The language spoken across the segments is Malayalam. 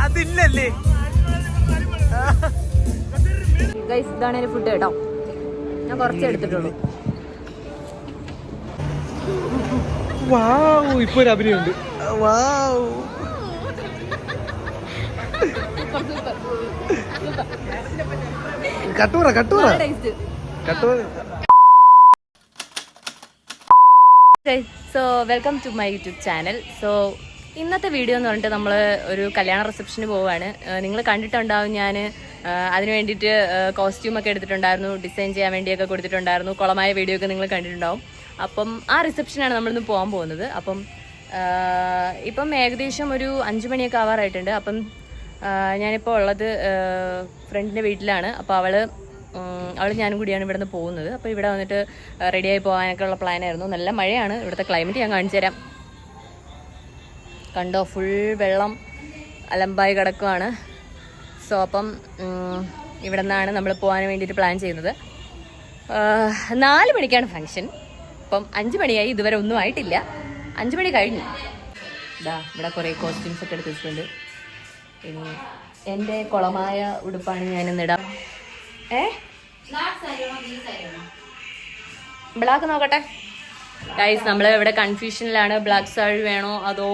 അതില്ലല്ലേ. ഇതാണ് എന്റെ ഫുഡ് കേട്ടോ. ഞാൻ കുറച്ച് എടുത്തിട്ടുള്ളൂ. ഇപ്പൊ ഒരു അഭിനയുണ്ട്. കട്ടൂറ കട്ടൂറ കട്ടൂറ. So welcome to my YouTube channel. So ഇന്നത്തെ വീഡിയോ എന്ന് പറഞ്ഞിട്ട് നമ്മൾ ഒരു കല്യാണ റിസപ്ഷന് പോവുകയാണ്. നിങ്ങൾ കണ്ടിട്ടുണ്ടാവും, ഞാൻ അതിന് വേണ്ടിയിട്ട് കോസ്റ്റ്യൂമൊക്കെ എടുത്തിട്ടുണ്ടായിരുന്നു, ഡിസൈൻ ചെയ്യാൻ വേണ്ടിയൊക്കെ കൊടുത്തിട്ടുണ്ടായിരുന്നു. കുളമായ വീഡിയോ ഒക്കെ നിങ്ങൾ കണ്ടിട്ടുണ്ടാവും. അപ്പം ആ റിസപ്ഷനാണ് നമ്മളിന്ന് പോകാൻ പോകുന്നത്. അപ്പം ഇപ്പം ഏകദേശം ഒരു 5 മണിയൊക്കെ ആവാറായിട്ടുണ്ട്. അപ്പം ഞാനിപ്പോൾ ഉള്ളത് ഫ്രണ്ടിൻ്റെ വീട്ടിലാണ്. അപ്പോൾ അവൾ ഞാനും കൂടിയാണ് ഇവിടെ നിന്ന് പോകുന്നത്. അപ്പോൾ ഇവിടെ വന്നിട്ട് റെഡിയായി പോകാനൊക്കെ ഉള്ള പ്ലാനായിരുന്നു. നല്ല മഴയാണ്. ഇവിടുത്തെ ക്ലൈമറ്റ് ഞാൻ കാണിച്ചു തരാം. കണ്ടോ, ഫുൾ വെള്ളം അലമ്പായി കിടക്കുവാണ്. സോ അപ്പം ഇവിടെ നിന്നാണ് നമ്മൾ പോകാൻ വേണ്ടിയിട്ട് പ്ലാൻ ചെയ്യുന്നത്. 4 മണിക്കാണ് ഫംഗ്ഷൻ. അപ്പം 5 മണിയായി, ഇതുവരെ ഒന്നും ആയിട്ടില്ല. 5 മണി കഴിഞ്ഞു. ഇവിടെ കുറേ കോസ്റ്റ്യൂംസ് ഒക്കെ എടുത്ത് വെച്ചിട്ടുണ്ട്. ഇനി എൻ്റെ കുളമായ ഉടുപ്പാണ് ഞാനിന്നിടാം. ബ്ലാക്ക് നോക്കട്ടെ ഗൈസ്. നമ്മൾ ഇവിടെ കൺഫ്യൂഷനിലാണ്, ബ്ലാക്ക് സാരി വേണോ അതോ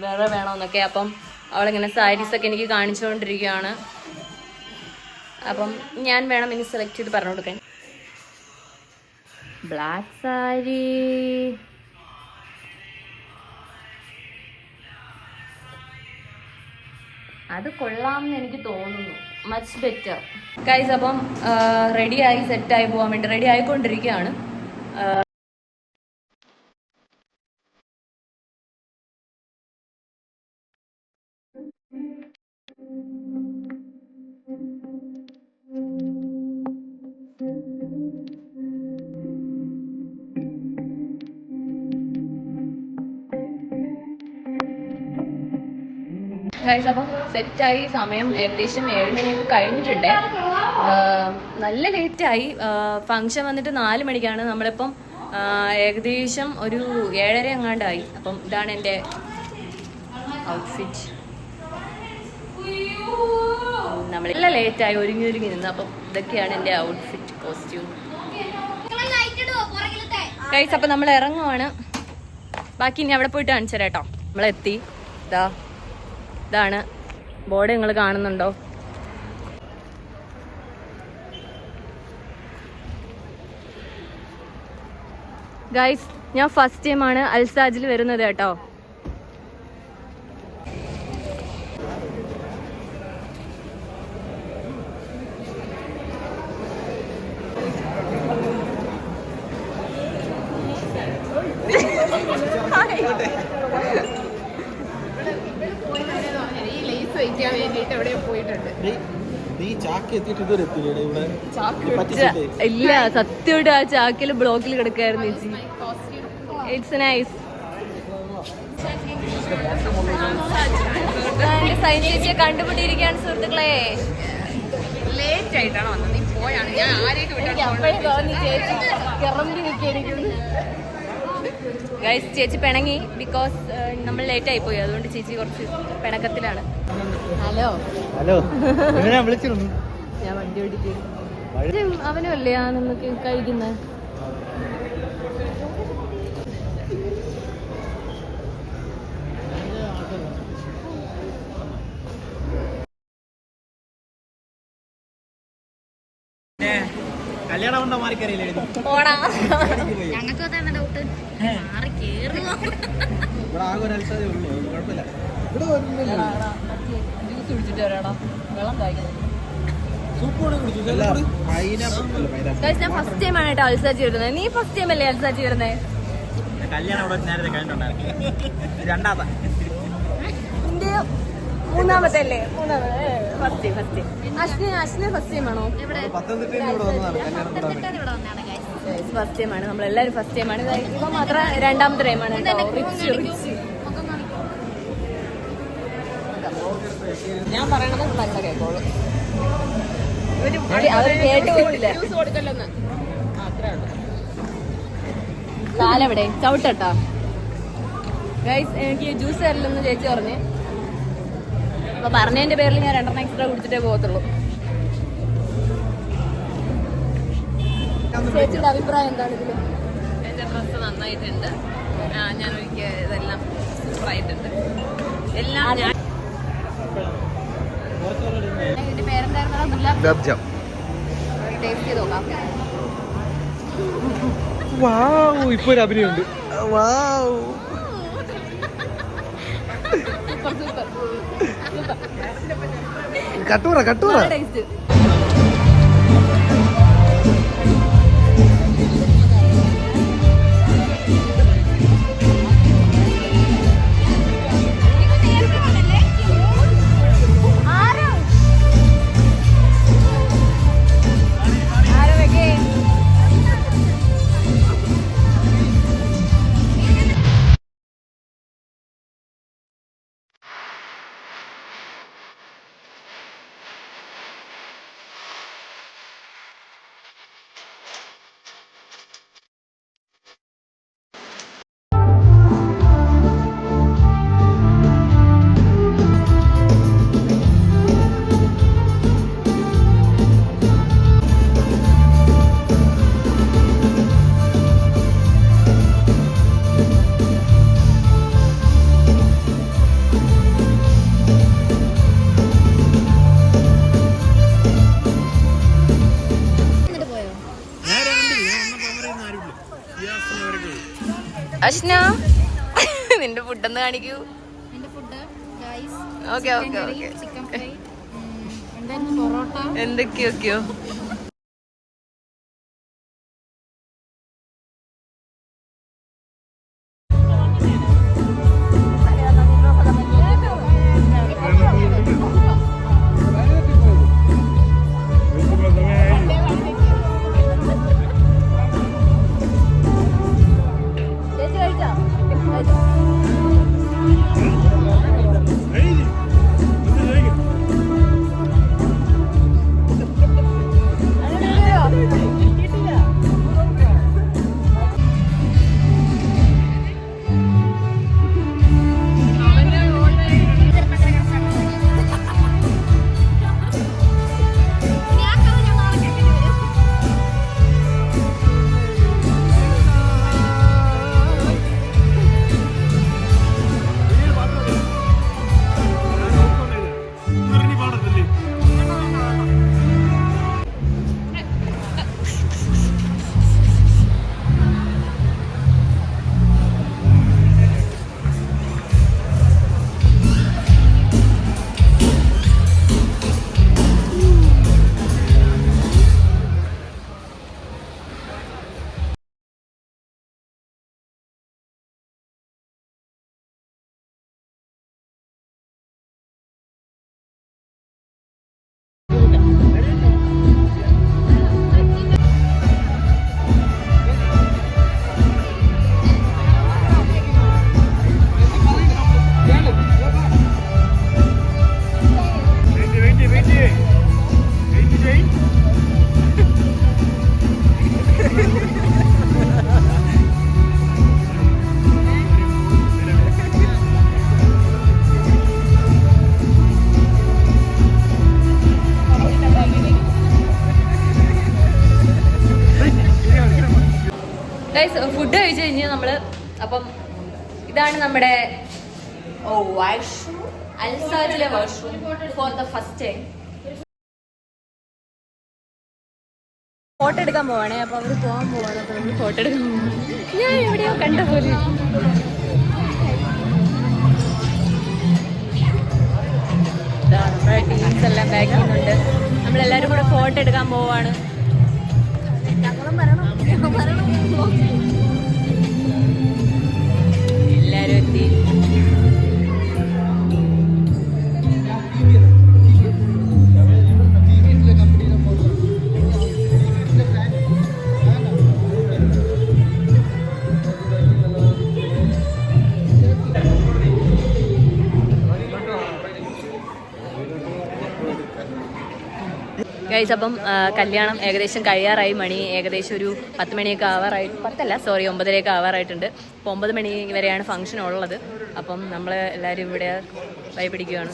വേറെ വേണോ എന്നൊക്കെ. അപ്പം അവളിങ്ങനെ സാരീസൊക്കെ എനിക്ക് കാണിച്ചുകൊണ്ടിരിക്കുകയാണ്. അപ്പം ഞാൻ വേണം ഇനി സെലക്ട് ചെയ്ത് പറഞ്ഞു കൊടുക്കാൻ. ബ്ലാക്ക് സാരി അത് കൊള്ളാമെന്ന് എനിക്ക് തോന്നുന്നു. Much better guys. അപ്പം റെഡിയായി സെറ്റായി പോകാൻ വേണ്ടി റെഡി ആയിക്കൊണ്ടിരിക്കുകയാണ്. ഗൈസ് അപ്പം സെറ്റായി. സമയം ഏകദേശം 7 മണിയൊക്കെ കഴിഞ്ഞിട്ടുണ്ട്. നല്ല ലേറ്റായി. ഫംഗ്ഷൻ വന്നിട്ട് 4 മണിക്കാണ്. നമ്മളിപ്പം ഏകദേശം ഒരു 7:30 എങ്ങാണ്ടായി. അപ്പം ഇതാണ് എൻ്റെ ഔട്ട്ഫിറ്റ്. നമ്മളെല്ലാം ലേറ്റായി ഒരുങ്ങി നിന്ന്. അപ്പം ഇതൊക്കെയാണ് എൻ്റെ ഔട്ട്ഫിറ്റ്, കോസ്റ്റ്യൂം. ഗൈസ് അപ്പം നമ്മൾ ഇറങ്ങുവാണ്. ബാക്കി ഇനി അവിടെ പോയിട്ട് കാണിച്ചു തരാം കേട്ടോ. നമ്മളെത്തി. ഇതാണ് ബോർഡ്, നിങ്ങൾ കാണുന്നുണ്ടോ? ഗൈസ് ഞാൻ ഫസ്റ്റ് ടൈമാണ് അൽസാജിൽ വരുന്നത് കേട്ടോ. ഇല്ല, സത്യമായിട്ട് ആ ചാക്കില് ബ്ലോക്കിൽ കിടക്കായിരുന്നു ചേച്ചി. It's nice. എന്റെ സൈൻ ചേച്ചിയെ കണ്ടുപിടിയിരിക്കുകയാണ് സുഹൃത്തുക്കളെ. ലേറ്റ് ആയിട്ടാണ് വന്നത്. ഗൈസ് ചേച്ചി പിണങ്ങി, ബിക്കോസ് നമ്മൾ ലേറ്റ് ആയി പോയി. അതുകൊണ്ട് ചേച്ചി കുറച്ച് പിണക്കത്തിലാണ്. ഹലോ ഹലോ വിളിച്ചിരുന്നു. ഞാൻ വണ്ടി ഓടിക്കും. അവനും അല്ലേ ഞാനൊന്നൊക്കെ കഴിക്കുന്നത്. കല്യാണം കൊണ്ടോ മാറിക്കറിയില്ലേ? ഞങ്ങൾക്ക് ഡൗട്ട്. ഇവിടെ ആകെ ഒരു അൽസാദേ ഉള്ളൂ, കുഴപ്പമില്ല. ജ്യൂസ് കുടിച്ചിട്ട് വരാടാ, വെള്ളം കഴിക്കുന്നത്. ഞാൻ ഫസ്റ്റ് ടൈം ആണ് കേട്ടോ അൽസാജി വരുന്നത്. നീ ഫസ്റ്റ് ടൈം അല്ലേ അൽസാജി വരുന്നത്? കല്യാണം നേരത്തെ കഴിഞ്ഞിട്ടുണ്ടായിരുന്നു. രണ്ടാമത്തെ മൂന്നാമത്തെ അല്ലേ? ഫസ്റ്റ് അശ്വിന് ഫസ്റ്റ് ടൈം ആണോ? ഫസ്റ്റ് ടൈം ആണ്. നമ്മളെല്ലാവരും ഫസ്റ്റ് ടൈം ആണ്. ഇപ്പൊ മാത്രം രണ്ടാമത്തെ ടൈമാണ് കേട്ടോ. ഞാൻ പറയണത് നല്ല കേൾക്കോളൂ. അവർ കേട്ട് പോയില്ല. കാലെവിടെ ചവിട്ടട്ടോ ഗൈസ്. എനിക്ക് ജ്യൂസ് തരില്ലെന്ന് ചേച്ചി പറഞ്ഞ്. അപ്പൊ പറഞ്ഞതിന്റെ പേരിൽ ഞാൻ 2 എക്സ്ട്രാ കുടിച്ചിട്ടേ പോകത്തുള്ളൂ. ചേച്ചിയുടെ അഭിപ്രായം എന്താണ് ഇതില്? എൻ്റെ ഡ്രസ്സ് നന്നായിട്ടുണ്ട്. ഞാൻ ഒരിക്കൽ ഇതെല്ലാം സൂപ്പറായിട്ടുണ്ട്. എല്ലാം ഞാൻ ഇതിന്റെ പേരെന്തായിരുന്നു? ഗുലാബ് ജാം. ടേസ്റ്റ് ചെയ്ത് നോക്കാം. വാവ്, ഇപ്പൊ ഒരു അഭിനയുണ്ട്. വാവ്, കട്ടൂറ ടേസ്റ്റ്. അശ്ന, നിന്റെ ഫുഡൊന്ന് കാണിക്കൂ. Okay okay okay. എന്തൊക്കെയൊക്കെയോ. ഫുഡ് കഴിച്ചു കഴിഞ്ഞ് നമ്മള് അപ്പം ഇതാണ് നമ്മുടെ വാഷ്റൂം, അൽസാജിലെ washroom for the first time. Photo എടുക്കാൻ പോവാണേ. അപ്പൊ അവര് പോവാൻ പോവാണ്. അപ്പൊ നമ്മള് ഫോട്ടോ എടുക്കാൻ പോവാണ്. ഞാൻ എവിടെയോ കണ്ട പോലെ. നമ്മുടെ ടീംസ് എല്ലാം ബാക്ക് ചെയ്യുന്നുണ്ട്. നമ്മളെല്ലാരും കൂടെ ഫോട്ടോ എടുക്കാൻ പോവാണ്. എല്ലാരും എത്തി. ഗൈസ്, അപ്പം കല്യാണം ഏകദേശം കഴിയാറായി. മണി ഏകദേശം ഒരു 10 മണിയൊക്കെ ആവാറായി. 9:30 ആവാറായിട്ടുണ്ട്. അപ്പോൾ 9 മണി വരെയാണ് ഫംഗ്ഷൻ ഉള്ളത്. അപ്പം നമ്മൾ എല്ലാവരും ഇവിടെ വൈ പിടിക്കുകയാണ്.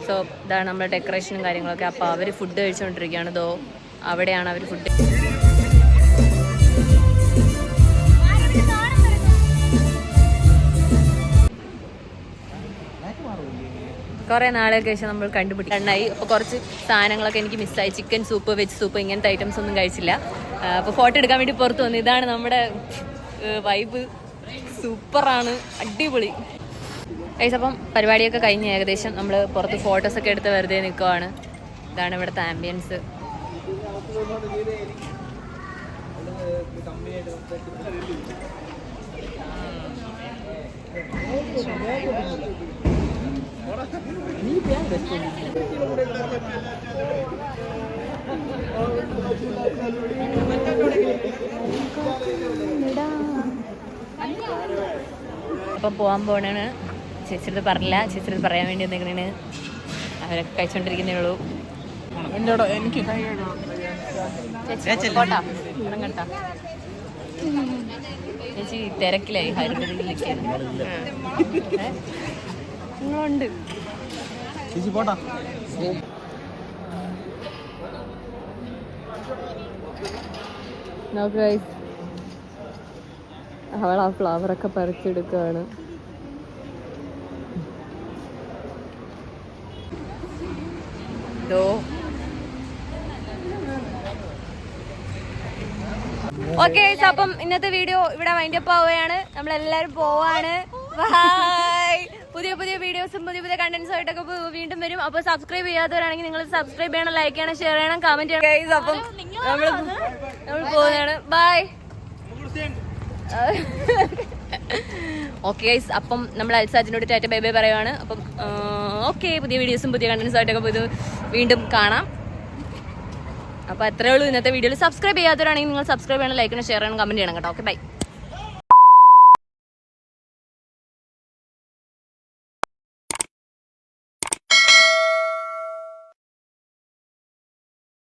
സോ ഇതാണ് നമ്മുടെ ഡെക്കറേഷനും കാര്യങ്ങളൊക്കെ. അപ്പോൾ അവർ ഫുഡ് കഴിച്ചുകൊണ്ടിരിക്കുകയാണ്. ഇതോ അവിടെയാണ് അവർ ഫുഡ്. കുറേ നാളൊക്കെ ശേഷം നമ്മൾ കണ്ടുപിടിക്കാനായി. അപ്പോൾ കുറച്ച് സാധനങ്ങളൊക്കെ എനിക്ക് മിസ്സായി. ചിക്കൻ സൂപ്പ്, വെജ് സൂപ്പ്, ഇങ്ങനത്തെ ഐറ്റംസ് ഒന്നും കഴിച്ചില്ല. അപ്പോൾ ഫോട്ടോ എടുക്കാൻ വേണ്ടി പുറത്ത് വന്നു. ഇതാണ് നമ്മുടെ വൈബ്. സൂപ്പറാണ്, അടിപൊളി ഗൈസ്. അപ്പം പരിപാടിയൊക്കെ കഴിഞ്ഞ് ഏകദേശം നമ്മൾ പുറത്ത് ഫോട്ടോസൊക്കെ എടുത്ത് വെറുതെ നിൽക്കുവാണ്. ഇതാണ് ഇവിടുത്തെ ആംബിയൻസ്. അപ്പം പോകാൻ പോണാണ്. ചേച്ചിയുടെ പറഞ്ഞില്ല, ചേച്ചിയുടെ പറയാൻ വേണ്ടി എന്തെങ്കിലും അവരൊക്കെ കഴിച്ചോണ്ടിരിക്കുന്നേ ഉള്ളൂ. ചേച്ചി തിരക്കിലായി. ഹരിതയിലേക്ക് നിങ്ങളുണ്ട്. അവൾ ആ ഫ്ലവറൊക്കെ പറിച്ചെടുക്കുകയാണ്. ഓക്കെ, അപ്പം ഇന്നത്തെ വീഡിയോ ഇവിടെ വൈൻഡപ്പ് ആവുകയാണ്. നമ്മളെല്ലാരും പോവാണ്. ബൈ. പുതിയ പുതിയ വീഡിയോസും പുതിയ പുതിയ കണ്ടന്റ്സും ആയിട്ടൊക്കെ വീണ്ടും വരും. അപ്പോൾ സബ്സ്ക്രൈബ് ചെയ്യാത്തവരാണെങ്കിൽ നിങ്ങൾ സബ്സ്ക്രൈബ് ചെയ്യണം, ലൈക്ക് ചെയ്യണം, ഷെയർ ചെയ്യണം, കമന്റ് ചെയ്യണം. അപ്പം നമ്മൾ പോകുന്നതാണ്. ബൈ. ഓക്കെ, അപ്പം നമ്മൾ അൽസാജിനോട് ടാറ്റ ബൈ ബൈ പറയുവാണ്. അപ്പം ഓക്കെ, പുതിയ വീഡിയോസും പുതിയ കണ്ടന്റ്സും ആയിട്ടൊക്കെ വീണ്ടും കാണാം. അപ്പോൾ അത്രേ ഉള്ളൂ ഇന്നത്തെ വീഡിയോയിൽ. സബ്സ്ക്രൈബ് ചെയ്യാത്തവരാണെങ്കിൽ നിങ്ങൾ സബ്സ്ക്രൈബ് ചെയ്യണം, ലൈക്ക് ചെയ്യണം, ഷെയർ ചെയ്യണം, കമന്റ് ചെയ്യണം കേട്ടോ. Okay, by.